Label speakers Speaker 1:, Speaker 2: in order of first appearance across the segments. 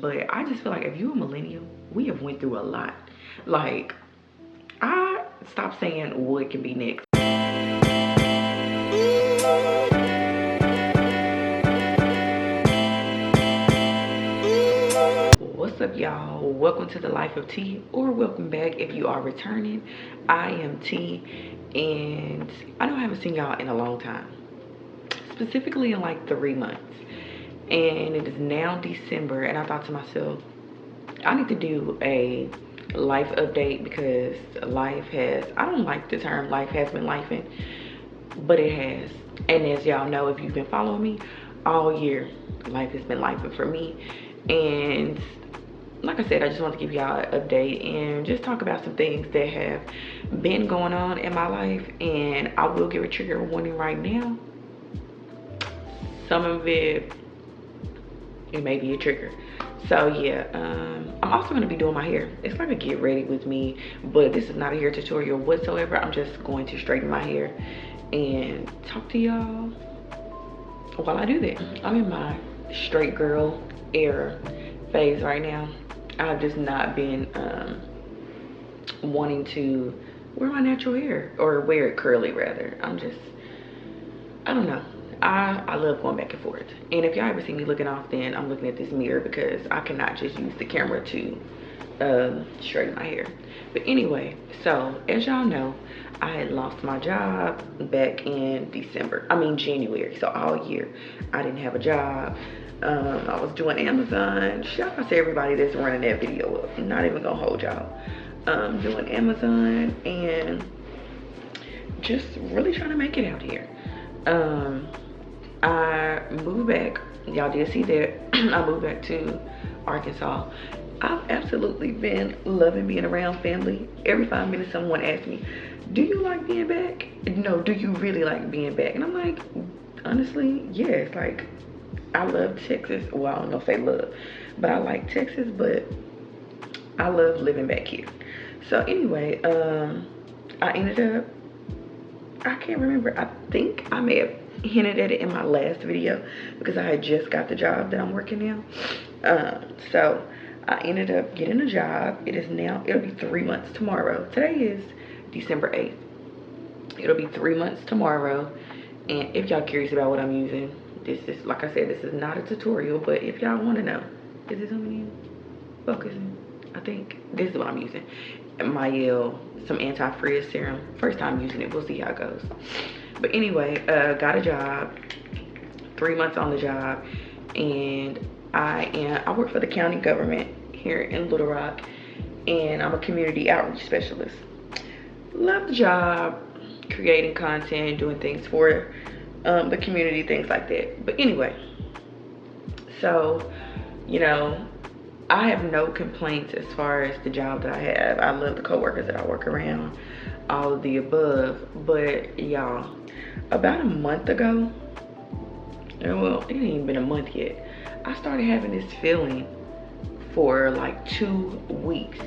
Speaker 1: but I just feel like if you're a millennial, we have went through a lot. Like, I stopped saying what can be next. What's up, y'all? Welcome to the Life of T, or welcome back if you are returning. I am T, and I know I haven't seen y'all in a long time, specifically in like 3 months. And it is now December, and I thought to myself, I need to do a life update because life has, I don't like the term life has been lifing, but it has. And as y'all know, if you've been following me all year, life has been lifing for me. And like I said, I just want to give y'all an update and just talk about some things that have been going on in my life. And I will give a trigger warning right now. Some of it may be a trigger. So yeah, I'm also going to be doing my hair. It's like a get ready with me, but this is not a hair tutorial whatsoever. I'm just going to straighten my hair and talk to y'all while I do that. I'm in my straight girl era phase right now. I've just not been wanting to wear my natural hair, or wear it curly rather. I don't know. I love going back and forth. And if y'all ever see me looking off, then I'm looking at this mirror because I cannot just use the camera to straighten my hair. But anyway, so as y'all know, I had lost my job back in January. So all year I didn't have a job. I was doing Amazon. Shout out to everybody that's running that video up. I'm not even gonna hold y'all. Doing Amazon and just really trying to make it out here. I moved back. Y'all did see that. I moved back to Arkansas. I've absolutely been loving being around family. Every 5 minutes someone asks me, do you like being back? No, do you really like being back? And I'm like, honestly, yes. Like, I love Texas. Well, I don't know if they love, but I like Texas, but I love living back here. So anyway, I ended up, I can't remember, I think I may have hinted at it in my last video because I had just got the job that I'm working now. So I ended up getting a job. It'll be 3 months tomorrow. Today is December 8th. It'll be 3 months tomorrow. And if y'all curious about what I'm using, this is, like I said, this is not a tutorial, but if y'all want to know, is this something in? Focusing? I think this is what I'm using. Some anti-frizz serum. First time using it, we'll see how it goes. But anyway, got a job, 3 months on the job, and I work for the county government here in Little Rock, and I'm a community outreach specialist. Love the job, creating content, doing things for the community, things like that. But anyway, so, you know, I have no complaints as far as the job that I have. I love the coworkers that I work around, all of the above. But y'all, about a month ago, well, it ain't even been a month yet, I started having this feeling for like 2 weeks.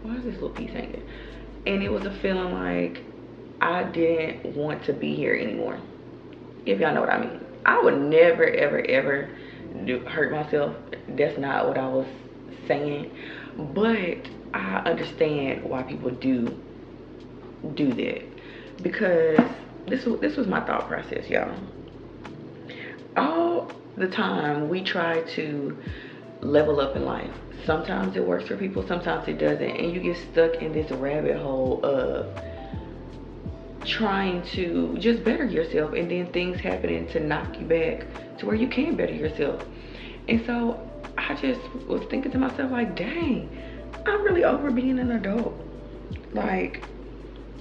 Speaker 1: Why is this little piece hanging? And it was a feeling like I didn't want to be here anymore, if y'all know what I mean. I would never, ever, ever hurt myself. That's not what I was saying, but I understand why people do that, because this was my thought process, y'all. All the time we try to level up in life. Sometimes it works for people, sometimes it doesn't, and you get stuck in this rabbit hole of trying to just better yourself, and then things happening to knock you back to where you can better yourself. And so I just was thinking to myself, like, dang, I'm really over being an adult. Like,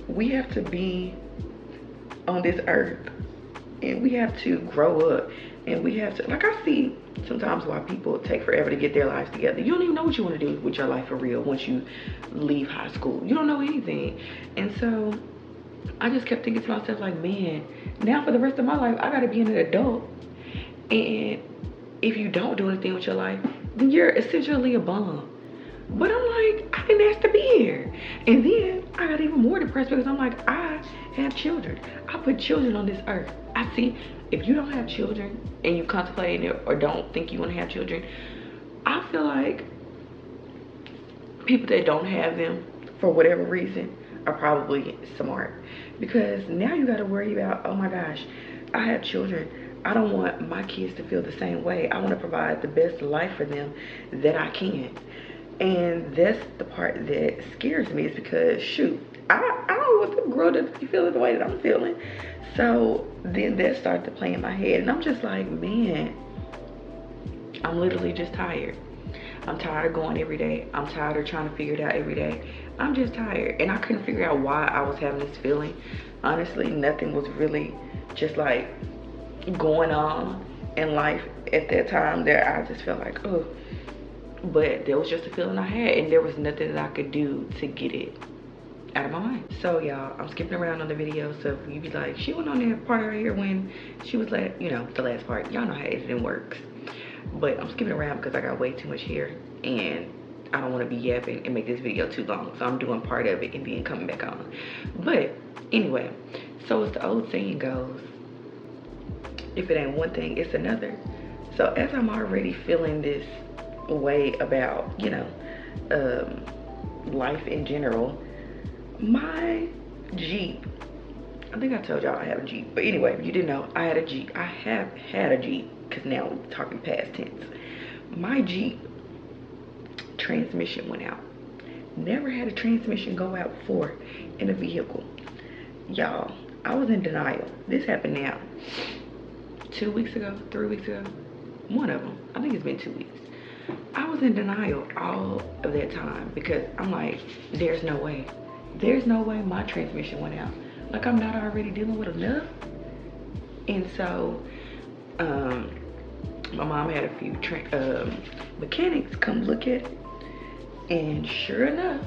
Speaker 1: we have to be on this earth, and we have to grow up, and we have to, like, I see sometimes why people take forever to get their lives together. You don't even know what you want to do with your life for real once you leave high school. You don't know anything. And so I just kept thinking to myself, like, man, now for the rest of my life, I gotta be an adult. And if you don't do anything with your life, then you're essentially a bum. But I'm like, I didn't ask to be here. And then I got even more depressed because I'm like, I have children. I put children on this earth. I see, if you don't have children and you contemplating it or don't think you want to have children, I feel like people that don't have them for whatever reason are probably smart, because now you got to worry about, oh my gosh, I have children. I don't want my kids to feel the same way. I want to provide the best life for them that I can. And that's the part that scares me, is because shoot, I don't want them to grow to be feeling the way that I'm feeling. So then that started to play in my head, and I'm just like, man, I'm literally just tired. I'm tired of going every day. I'm tired of trying to figure it out every day. I'm just tired. And I couldn't figure out why I was having this feeling. Honestly, nothing was really just like going on in life at that time that I just felt like, oh. But there was just a feeling I had, and there was nothing that I could do to get it out of my mind. So y'all, I'm skipping around on the video, so you be like, she went on that part right here when she was like, you know, the last part. Y'all know how editing works. But I'm skipping around because I got way too much hair, and I don't want to be yapping and make this video too long. So I'm doing part of it and then coming back on. But anyway, so as the old saying goes, if it ain't one thing, it's another. So as I'm already feeling this way about, you know, life in general, my Jeep, I think I told y'all I have a Jeep, but anyway, if you didn't know, I had a Jeep. I have had a Jeep, because now we're talking past tense. My Jeep transmission went out. Never had a transmission go out before in a vehicle. Y'all, I was in denial. This happened now 2 weeks ago, 3 weeks ago, one of them. I think it's been 2 weeks. I was in denial all of that time, because I'm like, there's no way. There's no way my transmission went out. Like, I'm not already dealing with enough. And so, my mom had a few mechanics come look at it. And sure enough,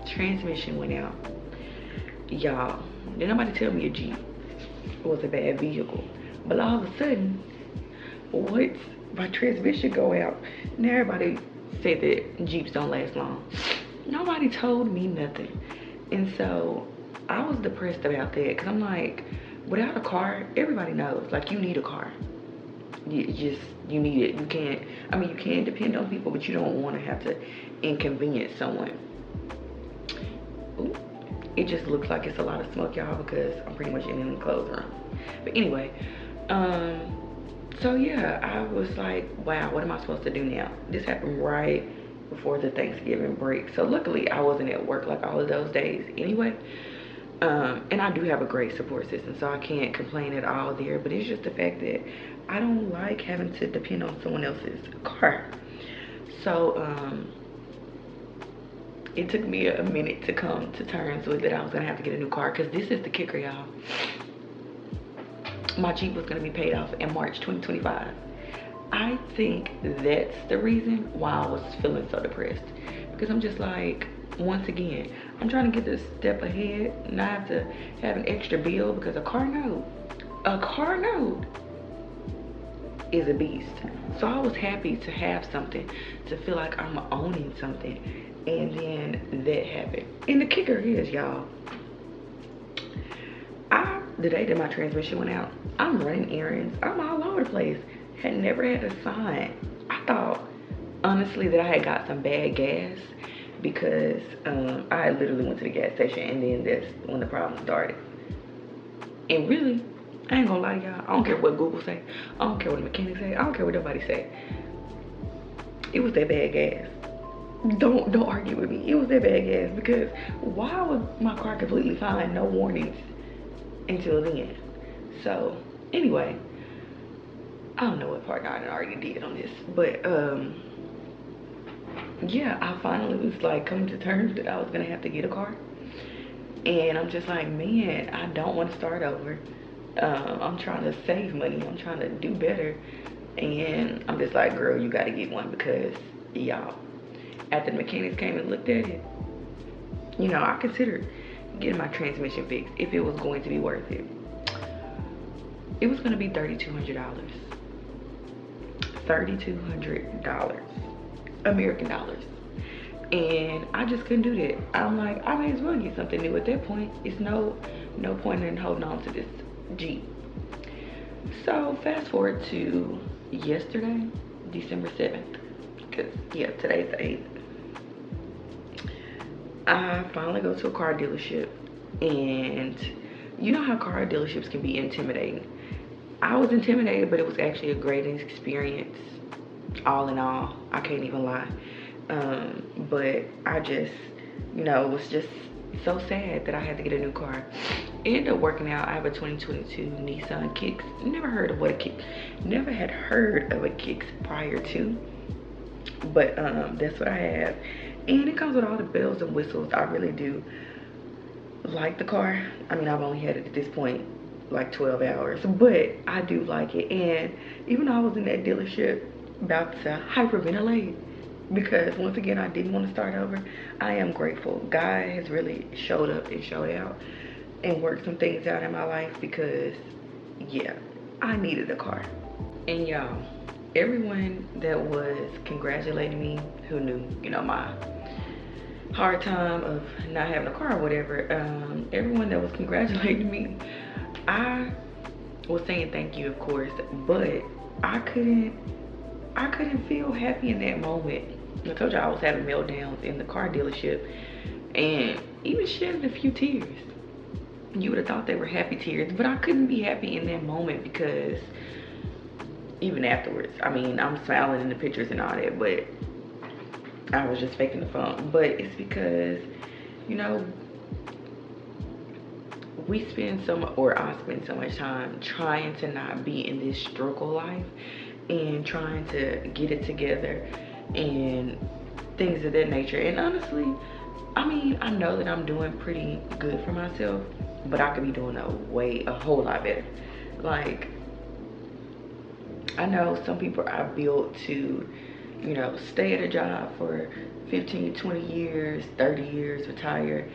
Speaker 1: transmission went out. Y'all, did nobody tell me a Jeep was a bad vehicle. But all of a sudden, once my transmission go out, and everybody said that Jeeps don't last long. Nobody told me nothing. And so I was depressed about that, because I'm like, without a car, everybody knows, like, you need a car. You need it. You can't, I mean, you can depend on people, but you don't want to have to inconvenience someone. Ooh, it just looks like it's a lot of smoke, y'all, because I'm pretty much in an enclosed room. But anyway, so yeah, I was like, wow, what am I supposed to do now? This happened right before the Thanksgiving break. So luckily I wasn't at work like all of those days anyway. And I do have a great support system, so I can't complain at all there. But it's just the fact that I don't like having to depend on someone else's car. So it took me a minute to come to terms with that I was gonna have to get a new car, because this is the kicker, y'all. My Jeep was gonna be paid off in March 2025. I think that's the reason why I was feeling so depressed, because I'm just like, once again, I'm trying to get this step ahead, and I have to have an extra bill, because a car note is a beast. So I was happy to have something, to feel like I'm owning something, and then that happened. And the kicker is, y'all, the day that my transmission went out, I'm running errands, I'm all over the place. Had never had a sign. I thought, honestly, that I had got some bad gas, because I literally went to the gas station, and then that's when the problem started. And really, I ain't gonna lie to y'all, I don't care what Google say, I don't care what the mechanics say, I don't care what nobody say. It was that bad gas. Don't argue with me. It was that bad gas, because why was my car completely fine, no warnings until then? So anyway, I don't know what part I already did on this, but yeah, I finally was like coming to terms that I was gonna have to get a car. And I'm just like, man, I don't want to start over. I'm trying to save money, I'm trying to do better, and I'm just like, girl, you gotta get one, because y'all, after the mechanics came and looked at it, you know, I considered getting my transmission fixed if it was going to be worth it. It was gonna be $3,200. $3,200 American dollars. And I just couldn't do that. I'm like, I may as well get something new at that point. It's no point in holding on to this Jeep. So fast forward to yesterday, December 7th. because yeah, today's the 8th. I finally go to a car dealership, and you know how car dealerships can be intimidating. I was intimidated, but it was actually a great experience. All in all, I can't even lie. But I just, it was just so sad that I had to get a new car. It ended up working out. I have a 2022 Nissan Kicks. Never had heard of a Kicks prior to, but that's what I have, and it comes with all the bells and whistles. I really do like the car. I mean, I've only had it at this point like 12 hours, but I do like it. And even though I was in that dealership about to hyperventilate, because once again I didn't want to start over, I am grateful. God has really showed up and showed out and worked some things out in my life, because yeah, I needed a car. And y'all, everyone that was congratulating me, who knew, my hard time of not having a car or whatever, everyone that was congratulating me, I was saying thank you, of course, but I couldn't feel happy in that moment. I told y'all I was having meltdowns in the car dealership and even shedding a few tears. You would have thought they were happy tears, but I couldn't be happy in that moment, because even afterwards, I mean, I'm smiling in the pictures and all that, but I was just faking the funk. But it's because, I spend so much time trying to not be in this struggle life and trying to get it together and things of that nature. And honestly, I mean, I know that I'm doing pretty good for myself, but I could be doing a whole lot better. Like, I know some people are built to, stay at a job for 15, 20 years, 30 years, retire,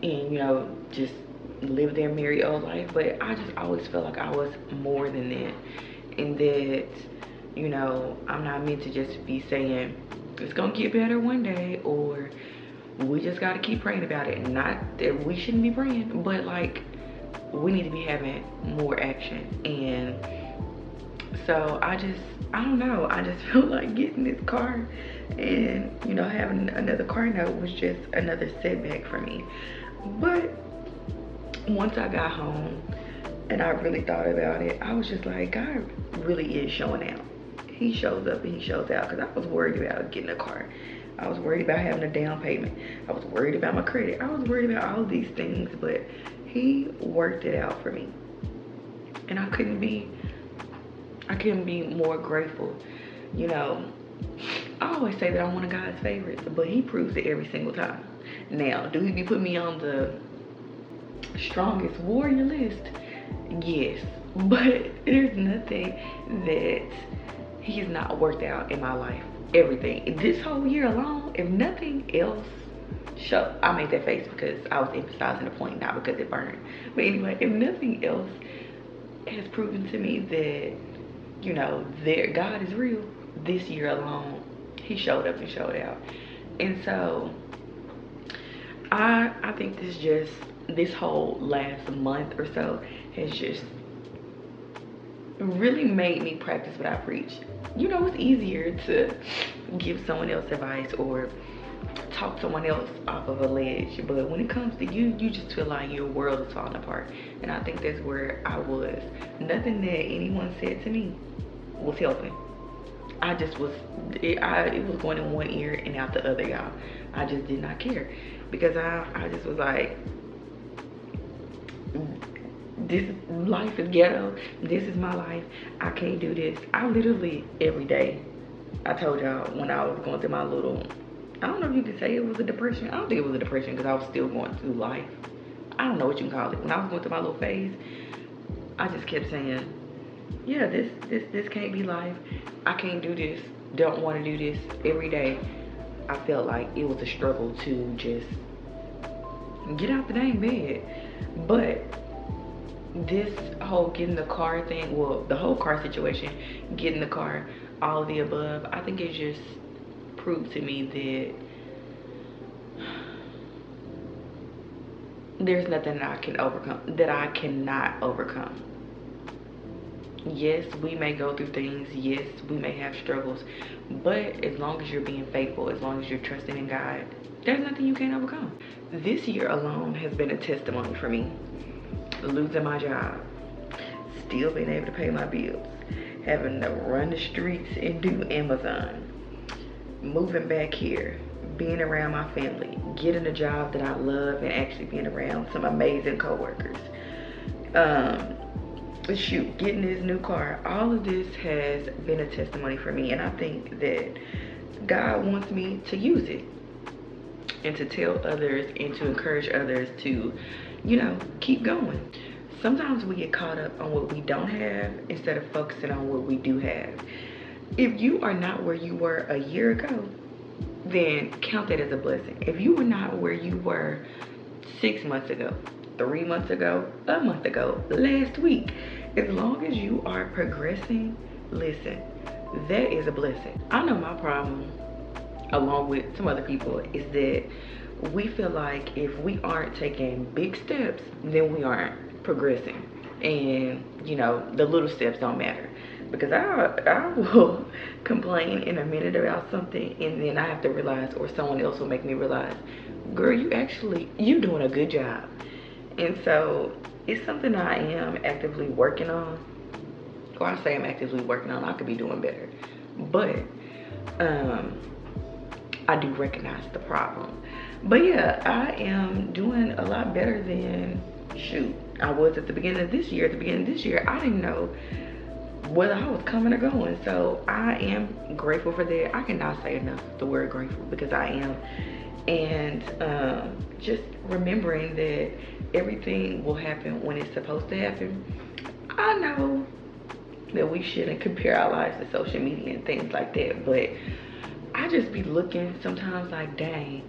Speaker 1: and, just live their merry old life. But I just always felt like I was more than that. And that, I'm not meant to just be saying, it's gonna get better one day, or we just gotta keep praying about it. Not that we shouldn't be praying, but like, we need to be having more action. And so I don't know, I just felt like getting this car, and having another car note was just another setback for me. But once I got home and I really thought about it, I was just like, God really is showing out. He shows up and he shows out, because I was worried about getting a car. I was worried about having a down payment. I was worried about my credit. I was worried about all these things, but he worked it out for me. And I couldn't be more grateful. I always say that I'm one of God's favorites, but he proves it every single time. Now, do he be putting me on the strongest warrior list? Yes, but there's nothing that he's not worked out in my life. Everything. This whole year alone, if nothing else, I made that face because I was emphasizing the point, not because it burned. But anyway, if nothing else has proven to me that, God is real, this year alone, he showed up and showed out. And so I think this whole last month or so has just really made me practice what I preach. It's easier to give someone else advice or talk someone else off of a ledge, but when it comes to you, you just feel like your world is falling apart. And I think that's where I was. Nothing that anyone said to me was helping. I just was, it was going in one ear and out the other, y'all. I just did not care, because I just was like, this life is ghetto. This is my life. I can't do this. I literally, every day, I told y'all when I was going through my little, I don't know if you could say it was a depression. I don't think it was a depression, because I was still going through life. I don't know what you can call it. When I was going through my little phase, I just kept saying, yeah, this can't be life. I can't do this. Don't want to do this. Every day, I felt like it was a struggle to just get out the dang bed. But this whole getting the car thing, well, the whole car situation, getting the car, all of the above, I think it just proved to me that there's nothing that I can overcome, that I cannot overcome. Yes, we may go through things. Yes, we may have struggles. But as long as you're being faithful, as long as you're trusting in God, there's nothing you can't overcome. This year alone has been a testimony for me. Losing my job, still being able to pay my bills, having to run the streets and do Amazon, moving back here, being around my family, getting a job that I love, and actually being around some amazing coworkers. Getting this new car. All of this has been a testimony for me, and I think that God wants me to use it and to tell others and to encourage others to, keep going. Sometimes we get caught up on what we don't have instead of focusing on what we do have. If you are not where you were a year ago, then count that as a blessing. If you were not where you were 6 months ago, 3 months ago, a month ago, last week, as long as you are progressing, listen, that is a blessing. I know my problem, along with some other people, is that we feel like if we aren't taking big steps, then we aren't progressing. And, the little steps don't matter. Because I will complain in a minute about something, and then I have to realize, or someone else will make me realize, girl, you doing a good job. And so it's something I am actively working on. Or I say I'm actively working on, I could be doing better. But I do recognize the problem. But yeah, I am doing a lot better than, I was at the beginning of this year. At the beginning of this year, I didn't know whether I was coming or going. So I am grateful for that. I cannot say enough the word grateful, because I am. And just remembering that everything will happen when it's supposed to happen. I know that we shouldn't compare our lives to social media and things like that, but I just be looking sometimes like, dang,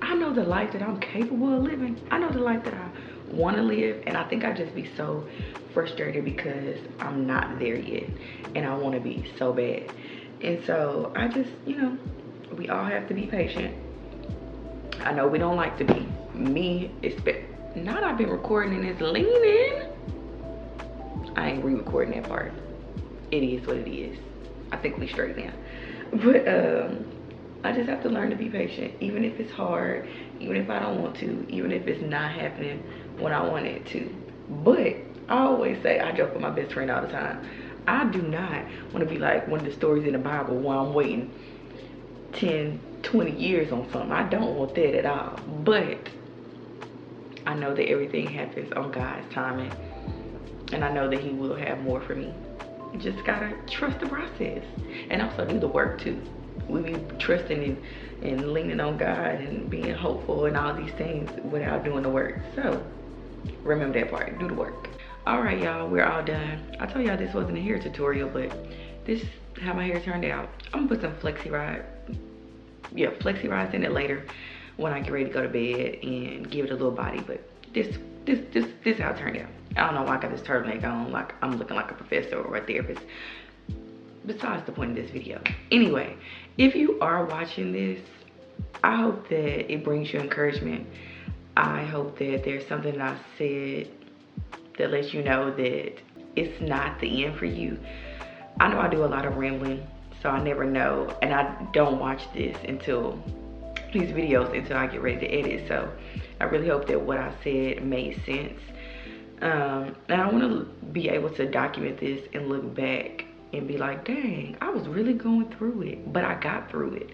Speaker 1: I know the life that I'm capable of living. I know the life that I want to live, and I think I just be so frustrated because I'm not there yet, and I want to be so bad. And so I just, we all have to be patient. I know we don't like to be. Me, now that I've been recording and it's leaning, I ain't re-recording that part. It is what it is. I think we straight now. But I just have to learn to be patient, even if it's hard, even if I don't want to, even if it's not happening when I want it to. But I always say, I joke with my best friend all the time, I do not want to be like one of the stories in the Bible where I'm waiting 10, 20 years on something. I don't want that at all. But I know that everything happens on God's timing, and I know that He will have more for me. You just gotta trust the process, and also do the work too. We be trusting and leaning on God and being hopeful and all these things without doing the work. So remember that part, do the work. All right, y'all, we're all done. I told y'all this wasn't a hair tutorial, but this is how my hair turned out. I'm gonna put some flexi rods in it later when I get ready to go to bed and give it a little body. But this how it turned out. I don't know why I got this turtleneck on, like I'm looking like a professor or a therapist. Besides the point of this video. Anyway, if you are watching this, I hope that it brings you encouragement. I hope that there's something that I said that lets you know that it's not the end for you. I know I do a lot of rambling, so I never know, and I don't watch these videos until I get ready to edit. So I really hope that what I said made sense. And I want to be able to document this and look back and be like, dang, I was really going through it, but I got through it.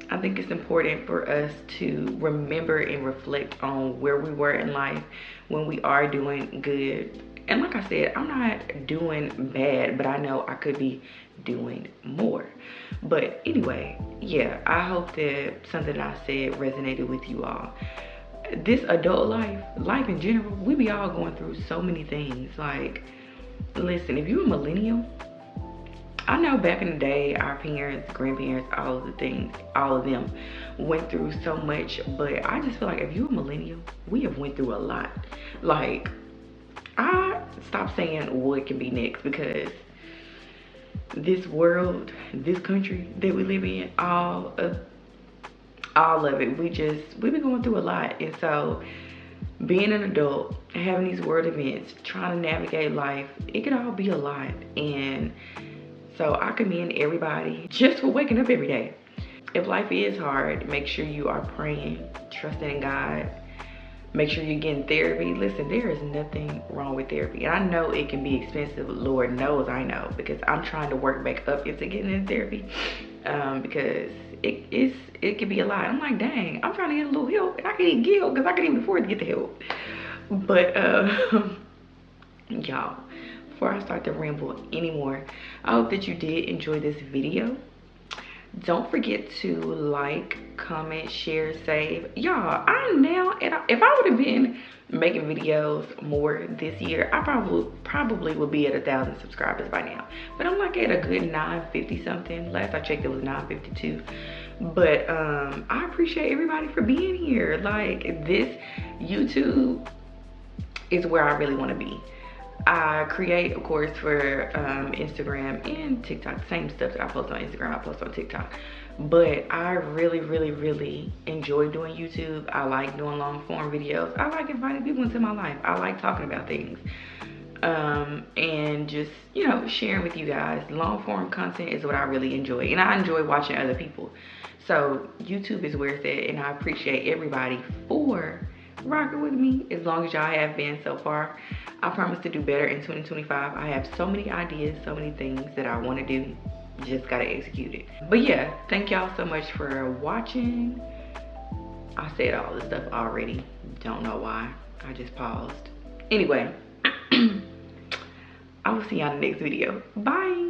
Speaker 1: I think it's important for us to remember and reflect on where we were in life when we are doing good. And like I said, I'm not doing bad, but I know I could be doing more. But anyway, yeah, I hope that something I said resonated with you all. This adult life in general, we be all going through so many things. Like, listen, if you're a millennial, I know back in the day, our parents, grandparents, all of them went through so much, but I just feel like if you're a millennial, we have went through a lot. Like, I stopped saying what can be next, because this world, this country that we live in, all of it, we've been going through a lot. And so being an adult, having these world events, trying to navigate life, it could all be a lot. And so I commend everybody just for waking up every day. If life is hard, make sure you are praying, trusting in God. Make sure you're getting therapy. Listen, there is nothing wrong with therapy. And I know it can be expensive. Lord knows I know, because I'm trying to work back up into getting into therapy, because it can be a lot. I'm like, dang, I'm trying to get a little help, and I can't even get help because I can't even afford to get the help. But y'all, before I start to ramble anymore, I hope that you did enjoy this video. Don't forget to like, comment, share, save. Y'all, I'm now at, if I would have been making videos more this year, I probably would be at 1,000 subscribers by now. But I'm like at a good 950 something. Last I checked, it was 952. But I appreciate everybody for being here. Like, this YouTube is where I really want to be. I create, of course, for Instagram and TikTok. Same stuff that I post on Instagram, I post on TikTok. But I really enjoy doing YouTube. I like doing long form videos. I like inviting people into my life. I like talking about things. And just, you know, sharing with you guys. Long form content is what I really enjoy. And I enjoy watching other people. So YouTube is where it's at. And I appreciate everybody for rocking with me as long as y'all have been so far. I promise to do better in 2025. I have so many ideas, so many things that I want to do. Just gotta execute it. But yeah, thank y'all so much for watching. I said all this stuff already. Don't know why. I just paused. Anyway, I will see y'all in the next video. Bye.